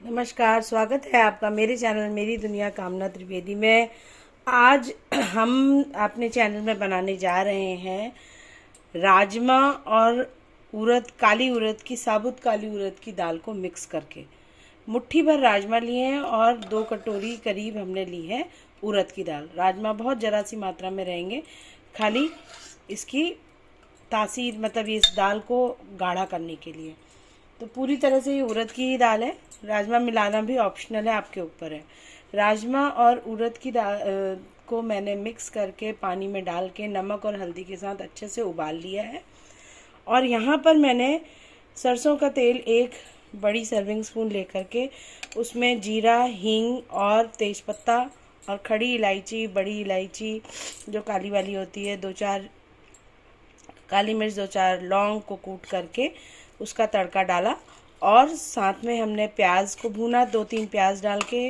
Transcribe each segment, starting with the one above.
नमस्कार, स्वागत है आपका मेरे चैनल मेरी दुनिया कामना त्रिवेदी में। आज हम अपने चैनल में बनाने जा रहे हैं राजमा और काली उड़द की साबुत काली उड़द की दाल को मिक्स करके। मुट्ठी भर राजमा लिए हैं और 2 कटोरी करीब हमने ली है उड़द की दाल। राजमा बहुत ज़रा सी मात्रा में रहेंगे, खाली इसकी तासीर मतलब इस दाल को गाढ़ा करने के लिए। तो पूरी तरह से ये उड़द की ही दाल है। राजमा मिलाना भी ऑप्शनल है, आपके ऊपर है। राजमा और उड़द की दाल को मैंने मिक्स करके पानी में डाल के नमक और हल्दी के साथ अच्छे से उबाल लिया है। और यहाँ पर मैंने सरसों का तेल 1 बड़ी सर्विंग स्पून लेकर के उसमें जीरा, हींग और तेज़पत्ता और खड़ी इलायची, बड़ी इलायची जो काली वाली होती है, 2-4 काली मिर्च, 2-4 लौंग को कूट करके उसका तड़का डाला। और साथ में हमने प्याज को भूना, 2-3 प्याज डाल के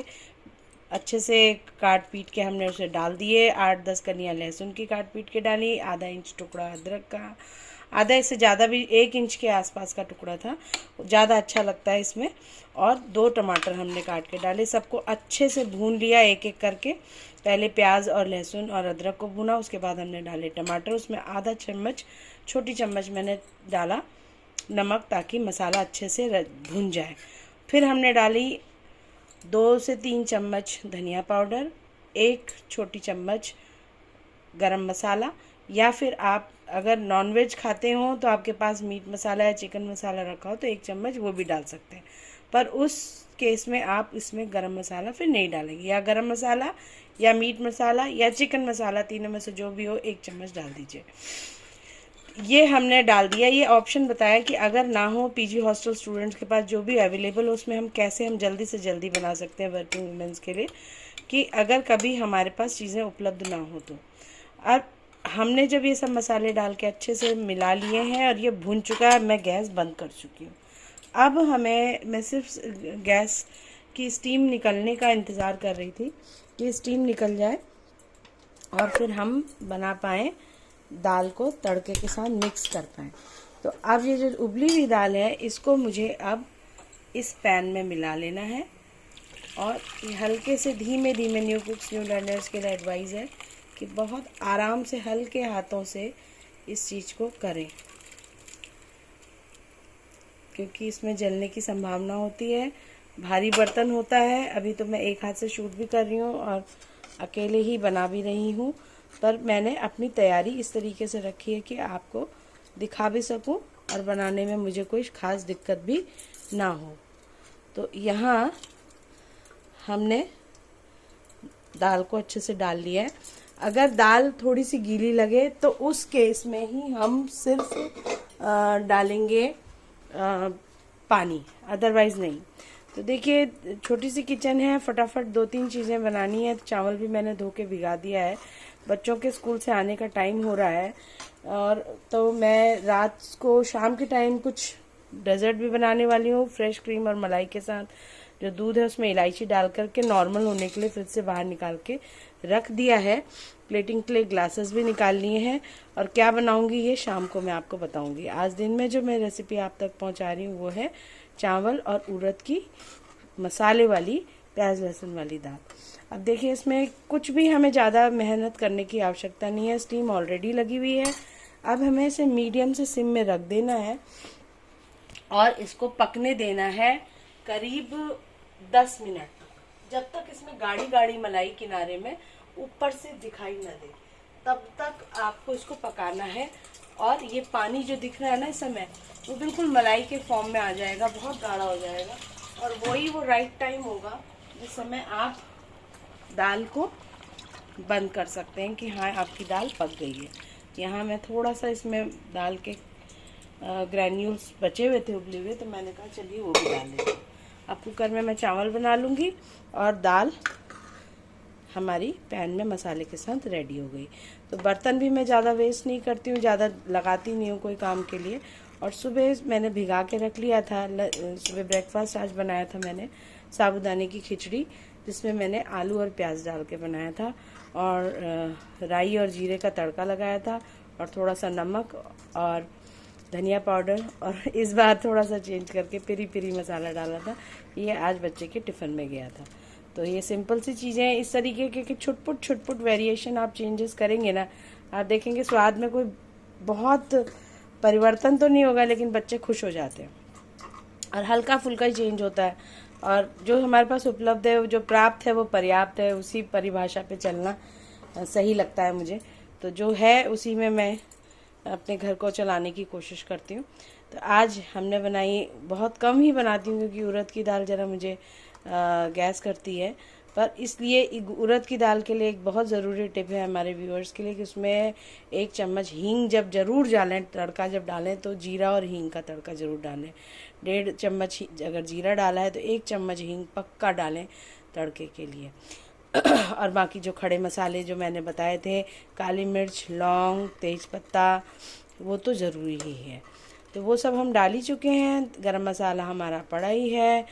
अच्छे से काट पीट के हमने उसे डाल दिए। 8-10 कलियाँ लहसुन की काट पीट के डाली, आधा इंच टुकड़ा अदरक का, आधा इससे ज़्यादा भी 1 इंच के आसपास का टुकड़ा था, ज़्यादा अच्छा लगता है इसमें। और 2 टमाटर हमने काट के डाले। सबको अच्छे से भून लिया एक एक करके। पहले प्याज और लहसुन और अदरक को भूना, उसके बाद हमने डाले टमाटर। उसमें आधा चम्मच, छोटी चम्मच मैंने डाला नमक, ताकि मसाला अच्छे से भुन जाए। फिर हमने डाली 2 से 3 चम्मच धनिया पाउडर, 1 छोटी चम्मच गरम मसाला, या फिर आप अगर नॉनवेज खाते हो तो आपके पास मीट मसाला या चिकन मसाला रखा हो तो 1 चम्मच वो भी डाल सकते हैं। पर उस केस में आप इसमें गरम मसाला फिर नहीं डालेंगे, या गरम मसाला या मीट मसाला या चिकन मसाला, तीनों में से जो भी हो 1 चम्मच डाल दीजिए। ये हमने डाल दिया। ये ऑप्शन बताया कि अगर ना हो पीजी हॉस्टल स्टूडेंट्स के पास जो भी अवेलेबल हो, उसमें हम कैसे जल्दी से जल्दी बना सकते हैं वर्किंग वुमेंस के लिए, कि अगर कभी हमारे पास चीज़ें उपलब्ध ना हो तो। अब हमने जब ये सब मसाले डाल के अच्छे से मिला लिए हैं और ये भुन चुका है, मैं गैस बंद कर चुकी हूँ। अब मैं सिर्फ गैस की स्टीम निकलने का इंतज़ार कर रही थी कि स्टीम निकल जाए और फिर हम बना पाएँ दाल को तड़के के साथ मिक्स कर पाएँ। तो अब ये जो उबली हुई दाल है, इसको मुझे अब इस पैन में मिला लेना है। और ये हल्के से धीमे धीमे, न्यू कुक्स न्यू लर्नर्स के लिए एडवाइस है कि बहुत आराम से हल्के हाथों से इस चीज़ को करें, क्योंकि इसमें जलने की संभावना होती है। भारी बर्तन होता है। अभी तो मैं एक हाथ से शूट भी कर रही हूँ और अकेले ही बना भी रही हूँ, पर मैंने अपनी तैयारी इस तरीके से रखी है कि आपको दिखा भी सकूं और बनाने में मुझे कोई ख़ास दिक्कत भी ना हो। तो यहाँ हमने दाल को अच्छे से डाल लिया है। अगर दाल थोड़ी सी गीली लगे तो उस केस में ही हम सिर्फ डालेंगे पानी, अदरवाइज़ नहीं। तो देखिए, छोटी सी किचन है, फटाफट 2-3 चीज़ें बनानी है। चावल भी मैंने धो के भिगा दिया है, बच्चों के स्कूल से आने का टाइम हो रहा है। और तो मैं रात को शाम के टाइम कुछ डेजर्ट भी बनाने वाली हूँ, फ्रेश क्रीम और मलाई के साथ। जो दूध है उसमें इलायची डाल करके नॉर्मल होने के लिए फ्रिज से बाहर निकाल के रख दिया है। प्लेटिंग के लिए ग्लासेस भी निकाल लिए हैं। और क्या बनाऊंगी ये शाम को मैं आपको बताऊंगी। आज दिन में जो मैं रेसिपी आप तक पहुंचा रही हूँ वो है चावल और उड़द की मसाले वाली प्याज लहसुन वाली दाल। अब देखिए, इसमें कुछ भी हमें ज़्यादा मेहनत करने की आवश्यकता नहीं है, स्टीम ऑलरेडी लगी हुई है। अब हमें इसे मीडियम से सिम में रख देना है और इसको पकने देना है करीब 10 मिनट तक, जब तक इसमें गाढ़ी गाढ़ी मलाई किनारे में ऊपर से दिखाई न दे, तब तक आपको इसको पकाना है। और ये पानी जो दिख रहा है ना इस समय, वो बिल्कुल मलाई के फॉर्म में आ जाएगा, बहुत गाढ़ा हो जाएगा। और वही वो राइट टाइम होगा जिस समय आप दाल को बंद कर सकते हैं कि हाँ, आपकी दाल पक गई है। यहाँ मैं थोड़ा सा इसमें दाल के ग्रैन्यूल्स बचे हुए थे उबले हुए, तो मैंने कहा चलिए वो भी डाल देते हैं। अब कुकर में मैं चावल बना लूँगी और दाल हमारी पैन में मसाले के साथ रेडी हो गई। तो बर्तन भी मैं ज़्यादा वेस्ट नहीं करती हूँ, ज़्यादा लगाती नहीं हूँ कोई काम के लिए। और सुबह मैंने भिगा के रख लिया था, सुबह ब्रेकफास्ट आज बनाया था मैंने साबूदाने की खिचड़ी, जिसमें मैंने आलू और प्याज डाल के बनाया था और राई और जीरे का तड़का लगाया था और थोड़ा सा नमक और धनिया पाउडर, और इस बार थोड़ा सा चेंज करके पेरी पेरी मसाला डाला था। ये आज बच्चे के टिफ़िन में गया था। तो ये सिंपल सी चीज़ें हैं, इस तरीके के कि छुटपुट वेरिएशन आप चेंजेस करेंगे ना, आप देखेंगे स्वाद में कोई बहुत परिवर्तन तो नहीं होगा, लेकिन बच्चे खुश हो जाते हैं और हल्का फुल्का ही चेंज होता है। और जो हमारे पास उपलब्ध है, जो प्राप्त है, वो पर्याप्त है, उसी परिभाषा पे चलना सही लगता है मुझे। तो जो है उसी में मैं अपने घर को चलाने की कोशिश करती हूँ। तो आज हमने बनाई, बहुत कम ही बनाती हूँ क्योंकि उड़द की दाल ज़रा मुझे गैस करती है, पर इसलिए उड़द की दाल के लिए एक बहुत ज़रूरी टिप है हमारे व्यूअर्स के लिए कि उसमें 1 चम्मच हींग जब ज़रूर डालें, तड़का जब डालें तो जीरा और हींग का तड़का ज़रूर डालें। 1.5 चम्मच अगर जीरा डाला है तो 1 चम्मच हींग पक्का डालें तड़के के लिए। और बाकी जो खड़े मसाले जो मैंने बताए थे, काली मिर्च, लौंग, तेज पत्ता, वो तो ज़रूरी ही है। तो वो सब हम डाल ही चुके हैं। गरम मसाला हमारा पड़ा ही है,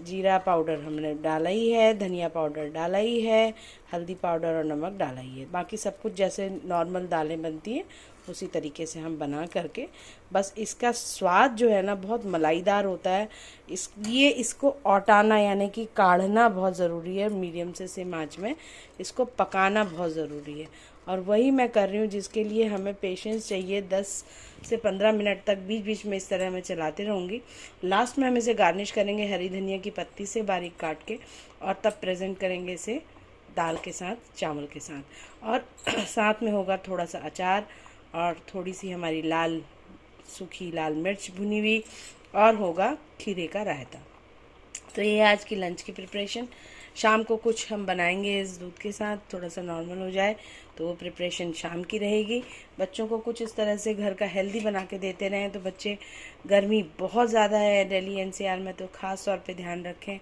जीरा पाउडर हमने डाला ही है, धनिया पाउडर डाला ही है, हल्दी पाउडर और नमक डाला ही है। बाकी सब कुछ जैसे नॉर्मल दालें बनती हैं उसी तरीके से हम बना करके, बस इसका स्वाद जो है ना बहुत मलाईदार होता है, इसलिए इसको औटाना यानी कि काढ़ना बहुत ज़रूरी है। मीडियम से सिम आंच में इसको पकाना बहुत ज़रूरी है, और वही मैं कर रही हूँ, जिसके लिए हमें पेशेंस चाहिए। 10 से 15 मिनट तक बीच बीच में इस तरह मैं चलाते रहूँगी। लास्ट में हम इसे गार्निश करेंगे हरी धनिया की पत्ती से बारीक काट के, और तब प्रेजेंट करेंगे इसे दाल के साथ, चावल के साथ, और साथ में होगा थोड़ा सा अचार और थोड़ी सी हमारी सूखी लाल मिर्च भुनी हुई, और होगा खीरे का रायता। तो ये आज की लंच की प्रिपरेशन। शाम को कुछ हम बनाएंगे इस दूध के साथ, थोड़ा सा नॉर्मल हो जाए तो वो प्रिपरेशन शाम की रहेगी। बच्चों को कुछ इस तरह से घर का हेल्दी बना के देते रहें तो बच्चे, गर्मी बहुत ज़्यादा है दिल्ली एनसीआर में, तो ख़ास तौर पे ध्यान रखें।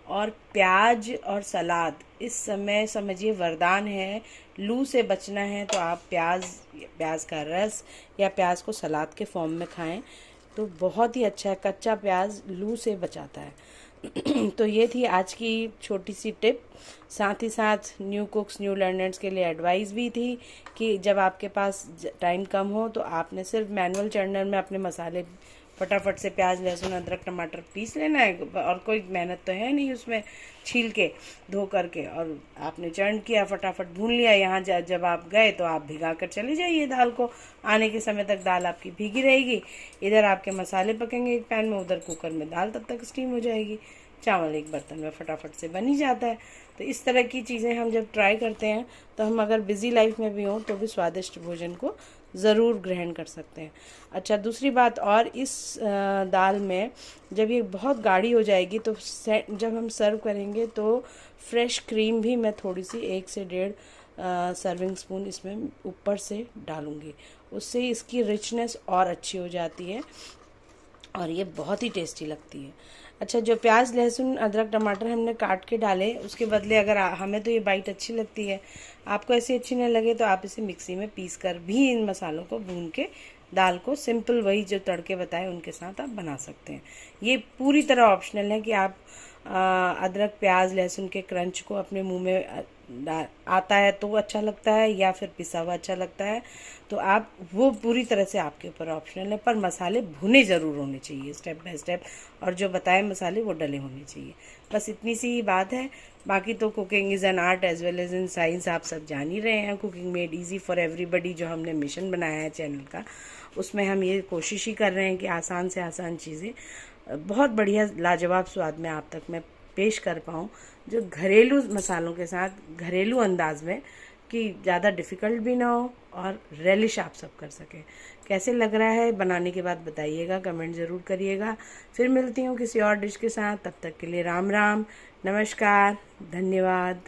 और प्याज और सलाद इस समय समझिए वरदान है। लू से बचना है तो आप प्याज का रस या प्याज को सलाद के फॉर्म में खाएं तो बहुत ही अच्छा है। कच्चा प्याज लू से बचाता है। तो ये थी आज की छोटी सी टिप। साथ ही साथ न्यू कुक्स न्यू लर्नर्स के लिए एडवाइस भी थी कि जब आपके पास टाइम कम हो तो आपने सिर्फ मैनुअल चर्नर में अपने मसाले फटाफट से प्याज लहसुन अदरक टमाटर पीस लेना है, और कोई मेहनत तो है नहीं उसमें, छील के धो करके और आपने चर्न किया, फटाफट भून लिया। यहाँ जब आप गए तो आप भिगा कर चले जाइए दाल को, आने के समय तक दाल आपकी भीगी रहेगी। इधर आपके मसाले पकेंगे एक पैन में, उधर कुकर में दाल तब तक स्टीम हो जाएगी, चावल एक बर्तन में फटाफट से बन ही जाता है। तो इस तरह की चीज़ें हम जब ट्राई करते हैं तो हम अगर बिज़ी लाइफ में भी हों तो भी स्वादिष्ट भोजन को ज़रूर ग्रहण कर सकते हैं। अच्छा, दूसरी बात और, इस दाल में जब ये बहुत गाढ़ी हो जाएगी तो जब हम सर्व करेंगे तो फ्रेश क्रीम भी मैं थोड़ी सी 1 से 1.5 सर्विंग स्पून इसमें ऊपर से डालूँगी। उससे इसकी रिचनेस और अच्छी हो जाती है और ये बहुत ही टेस्टी लगती है। अच्छा, जो प्याज लहसुन अदरक टमाटर हमने काट के डाले, उसके बदले अगर हमें तो ये बाइट अच्छी लगती है, आपको ऐसी अच्छी नहीं लगे तो आप इसे मिक्सी में पीस कर भी इन मसालों को भून के दाल को सिंपल वही जो तड़के बताए उनके साथ आप बना सकते हैं। ये पूरी तरह ऑप्शनल है कि आप अदरक प्याज लहसुन के क्रंच को अपने मुंह में आता है तो अच्छा लगता है, या फिर पिसा हुआ अच्छा लगता है, तो आप वो पूरी तरह से आपके ऊपर ऑप्शनल है। पर मसाले भुने ज़रूर होने चाहिए स्टेप बाय स्टेप, और जो बताए मसाले वो डले होने चाहिए। बस इतनी सी ही बात है। बाकी तो cooking is an art as well as in science, आप सब जान ही रहे हैं। Cooking made easy for everybody जो हमने मिशन बनाया है चैनल का, उसमें हम ये कोशिश ही कर रहे हैं कि आसान से आसान चीज़ें बहुत बढ़िया लाजवाब स्वाद में आप तक मैं पेश कर पाऊँ, जो घरेलू मसालों के साथ घरेलू अंदाज में, कि ज़्यादा डिफ़िकल्ट भी ना हो और रेलिश आप सब कर सकें। कैसे लग रहा है बनाने के बाद बताइएगा, कमेंट ज़रूर करिएगा। फिर मिलती हूँ किसी और डिश के साथ, तब तक के लिए राम राम, नमस्कार, धन्यवाद।